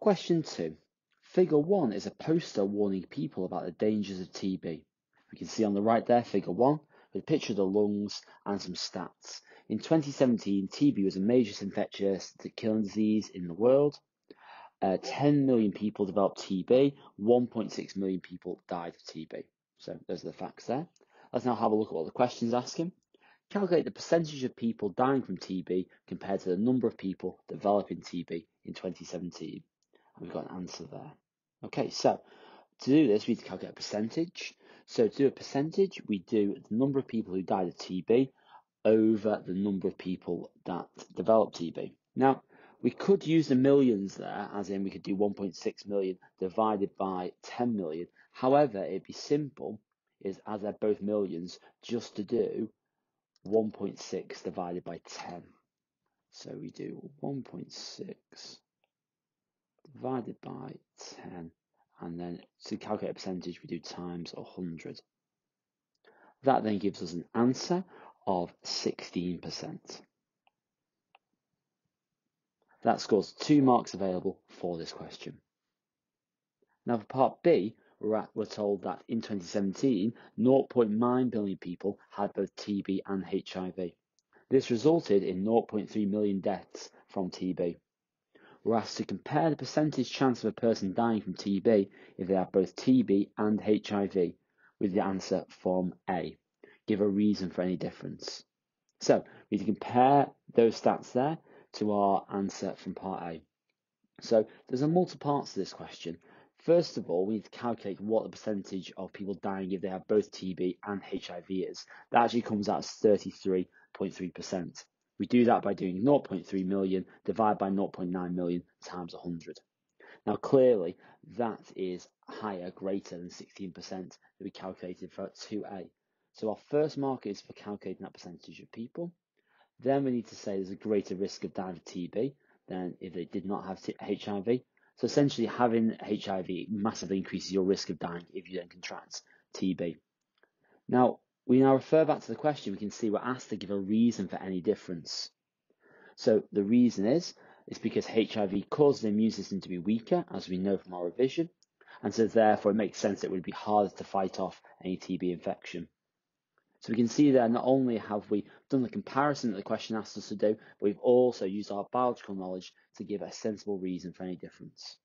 Question 2. Figure 1 is a poster warning people about the dangers of TB. We can see on the right there, figure 1, with a picture of the lungs and some stats. In 2017, TB was a major infectious killing disease in the world. 10 million people developed TB, 1.6 million people died of TB. So those are the facts there. Let's now have a look at what the question's asking. Calculate the percentage of people dying from TB compared to the number of people developing TB in 2017. And we've got an answer there. Okay, so to do this, we need to calculate a percentage. So to do a percentage, we do the number of people who died of TB over the number of people that developed TB. Now, we could use the millions there, as in we could do 1.6 million divided by 10 million. However, it'd be simple, is as they're both millions, just to do 1.6 divided by 10. So we do 1.6 divided by 10, and then to calculate a percentage, we do times 100. That then gives us an answer of 16%. That scores 2 marks available for this question. Now for part B, we're told that in 2017, 0.9 billion people had both TB and HIV. This resulted in 0.3 million deaths from TB. We're asked to compare the percentage chance of a person dying from TB if they have both TB and HIV with the answer from A. Give a reason for any difference. So we need to compare those stats there to our answer from part A. So there's a multiple parts to this question. First of all, we need to calculate what the percentage of people dying if they have both TB and HIV is. That actually comes out as 33.3%. We do that by doing 0.3 million divided by 0.9 million times 100. Now clearly that is higher, greater than 16% that we calculated for 2A. So our first mark is for calculating that percentage of people. Then we need to say there's a greater risk of dying of TB than if they did not have HIV. So essentially having HIV massively increases your risk of dying if you then contract TB. Now, we refer back to the question, we can see we're asked to give a reason for any difference. So the reason is because HIV causes the immune system to be weaker, as we know from our revision, and so therefore it makes sense that it would be harder to fight off any TB infection. So we can see there, not only have we done the comparison that the question asked us to do, but we've also used our biological knowledge to give a sensible reason for any difference.